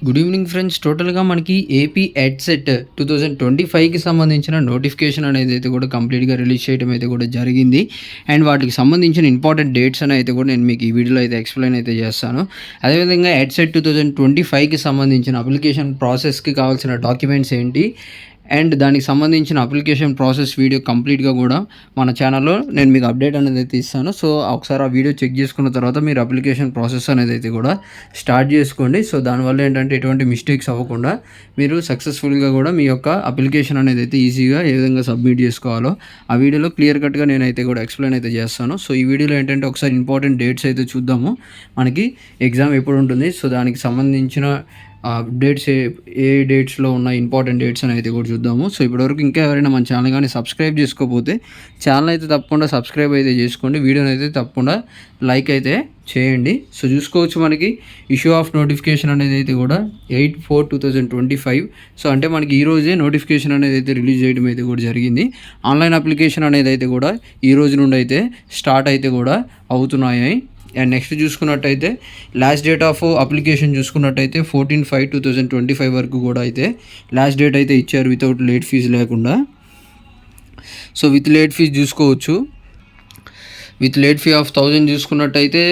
Good evening friends. టోటల్‌గా మనకి AP EdCET 2025కి సంబంధించిన నోటిఫికేషన్ అనేదైతే కూడా కంప్లీట్‌గా రిలీజ్ చేయడం అయితే కూడా జరిగింది. అండ్ వాటికి సంబంధించిన ఇంపార్టెంట్ డేట్స్ అని అయితే కూడా నేను మీకు ఈ వీడియోలో అయితే ఎక్స్‌ప్లెయిన్ అయితే చేస్తాను. అదేవిధంగా ఎడ్సెట్ 2025కి సంబంధించిన అప్లికేషన్ ప్రాసెస్‌కి కావాల్సిన డాక్యుమెంట్స్ ఏంటి? అండ్ దానికి సంబంధించిన అప్లికేషన్ ప్రాసెస్ వీడియో కంప్లీట్‌గా కూడా మన ఛానల్‌లో నేను మీకు అప్డేట్ అనేది అయితే ఇస్తాను. సో, ఒకసారి ఆ వీడియో చెక్ చేసుకున్న తర్వాత మీరు అప్లికేషన్ ప్రాసెస్ అనేది అయితే కూడా స్టార్ట్ చేసుకోండి. సో, దానివల్ల ఏంటంటే ఎటువంటి మిస్టేక్స్ అవ్వకుండా మీరు సక్సెస్‌ఫుల్‌గా కూడా మీ యొక్క అప్లికేషన్ అనేది అయితే ఈజీగా ఏ విధంగా సబ్మిట్ చేసుకోవాలో ఆ వీడియోలో క్లియర్ కట్‌గా నేనైతే కూడా ఎక్స్‌ప్లెయిన్ అయితే చేస్తాను. సో, ఈ వీడియోలో ఏంటంటే ఒకసారి ఇంపార్టెంట్ డేట్స్ అయితే చూద్దాము. మనకి ఎగ్జామ్ ఎప్పుడు ఉంటుంది? సో, దానికి సంబంధించిన డేట్స్ ఏ డేట్స్లో ఉన్న ఇంపార్టెంట్ డేట్స్ అని అయితే కూడా చూద్దాము. సో, ఇప్పటివరకు ఇంకా ఎవరైనా మన ఛానల్ కానీ సబ్స్క్రైబ్ చేసుకోకపోతే ఛానల్ అయితే తప్పకుండా సబ్స్క్రైబ్ అయితే చేసుకోండి. వీడియోని అయితే తప్పకుండా లైక్ అయితే చేయండి. సో, చూసుకోవచ్చు మనకి ఇష్యూ ఆఫ్ నోటిఫికేషన్ అనేది అయితే కూడా 8/4/2025. సో, అంటే మనకి ఈ రోజే నోటిఫికేషన్ అనేది అయితే రిలీజ్ చేయడం అయితే కూడా జరిగింది. ఆన్లైన్ అప్లికేషన్ అనేది అయితే కూడా ఈ రోజు నుండి అయితే స్టార్ట్ అయితే కూడా అవుతున్నాయి. అండ్ నెక్స్ట్ చూసుకున్నట్టయితే లాస్ట్ డేట్ ఆఫ్ అప్లికేషన్ చూసుకున్నట్టయితే 14/5/2025 వరకు కూడా అయితే లాస్ట్ డేట్ అయితే ఇచ్చారు వితౌట్ లేట్ ఫీజు లేకుండా. సో, విత్ లేట్ ఫీజు చూసుకోవచ్చు. విత్ లేట్ ఫీ ఆఫ్ 1000 చూసుకున్నట్టయితే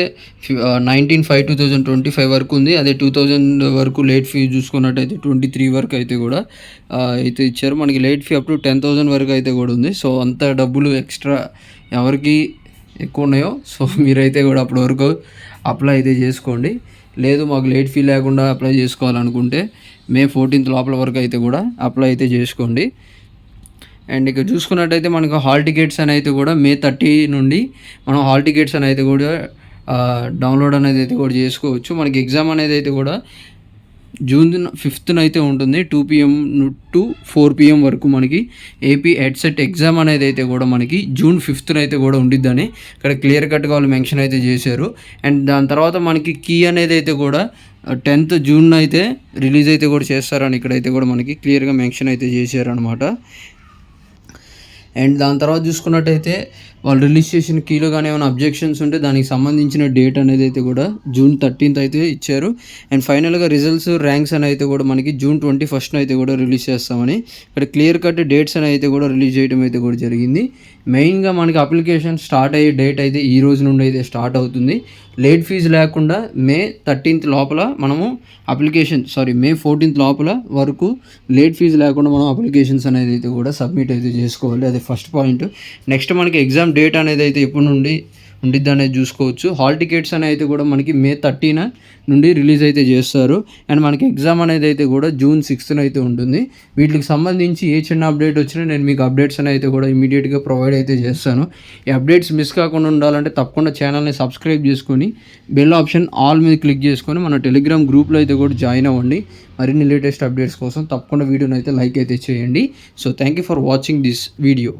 19/5/2025 వరకు ఉంది. అదే 2000 వరకు లేట్ ఫీ చూసుకున్నట్టయితే 23 వరకు అయితే కూడా అయితే ఇచ్చారు. మనకి లేట్ ఫీ అప్ టు 10,000 వరకు అయితే కూడా ఉంది. సో, అంత డబ్బులు ఎక్స్ట్రా ఎవరికి ఎక్కువ ఉన్నాయో సో మీరైతే కూడా అప్పటి వరకు అప్లై అయితే చేసుకోండి. లేదు మాకు లేట్ ఫీ లేకుండా అప్లై చేసుకోవాలనుకుంటే May 14th లోపల వరకు అయితే కూడా అప్లై అయితే చేసుకోండి. అండ్ ఇక్కడ చూసుకున్నట్టయితే మనకు హాల్ టికెట్స్ అని అయితే కూడా May 30 నుండి మనం హాల్ టికెట్స్ అని అయితే కూడా డౌన్లోడ్ అనేది అయితే కూడా చేసుకోవచ్చు. మనకి ఎగ్జామ్ అనేది అయితే కూడా June 5th అయితే ఉంటుంది. 2 PM to 4 PM వరకు మనకి ఏపీ ఎడ్సెట్ ఎగ్జామ్ అనేది అయితే కూడా మనకి June 5th అయితే కూడా ఉండిద్దని ఇక్కడ క్లియర్ కట్గా వాళ్ళు మెన్షన్ అయితే చేశారు. అండ్ దాని తర్వాత మనకి కీ అనేది అయితే కూడా 10th June అయితే రిలీజ్ అయితే కూడా చేస్తారని ఇక్కడైతే కూడా మనకి క్లియర్గా మెన్షన్ అయితే చేశారనమాట. అండ్ దాని తర్వాత చూసుకున్నట్టయితే వాళ్ళు రిలీజ్ చేసిన కీలో కానీ ఏమైనా అబ్జెక్షన్స్ ఉంటే దానికి సంబంధించిన డేట్ అనేది అయితే కూడా June 13th అయితే ఇచ్చారు. అండ్ ఫైనల్గా రిజల్ట్స్ ర్యాంక్స్ అని అయితే కూడా మనకి June 21st అయితే కూడా రిలీజ్ చేస్తామని ఇక్కడ క్లియర్ కట్ డేట్స్ అని అయితే కూడా రిలీజ్ చేయడం అయితే కూడా జరిగింది. మెయిన్గా మనకి అప్లికేషన్ స్టార్ట్ అయ్యే డేట్ అయితే ఈ రోజు నుండి అయితే స్టార్ట్ అవుతుంది. లేట్ ఫీజు లేకుండా May 13th లోపల మనము May 14th లోపల వరకు లేట్ ఫీజు లేకుండా మనం అప్లికేషన్స్ అనేది అయితే కూడా సబ్మిట్ అయితే చేసుకోవాలి. అది ఫస్ట్ పాయింట్. నెక్స్ట్ మనకి ఎగ్జామ్ డేట్ అనేది అయితే ఎప్పుడు నుండి ఉండిద్ది అనేది చూసుకోవచ్చు. హాల్ టికెట్స్ అనేది అయితే కూడా మనకి May 30 నుండి రిలీజ్ అయితే చేస్తారు. అండ్ మనకి ఎగ్జామ్ అనేది అయితే కూడా June 6th అయితే ఉంటుంది. వీటికి సంబంధించి ఏ చిన్న అప్డేట్ వచ్చినా నేను మీకు అప్డేట్స్ అనేది అయితే కూడా ఇమీడియట్గా ప్రొవైడ్ అయితే చేస్తాను. ఈ అప్డేట్స్ మిస్ కాకుండా ఉండాలంటే తప్పకుండా ఛానల్ని సబ్స్క్రైబ్ చేసుకొని బెల్ ఆప్షన్ ఆల్ మీద క్లిక్ చేసుకొని మన టెలిగ్రామ్ గ్రూప్లో అయితే కూడా జాయిన్ అవ్వండి. మరిన్ని లేటెస్ట్ అప్డేట్స్ కోసం తప్పకుండా వీడియోని అయితే లైక్ అయితే చేయండి. So thank you for watching this video.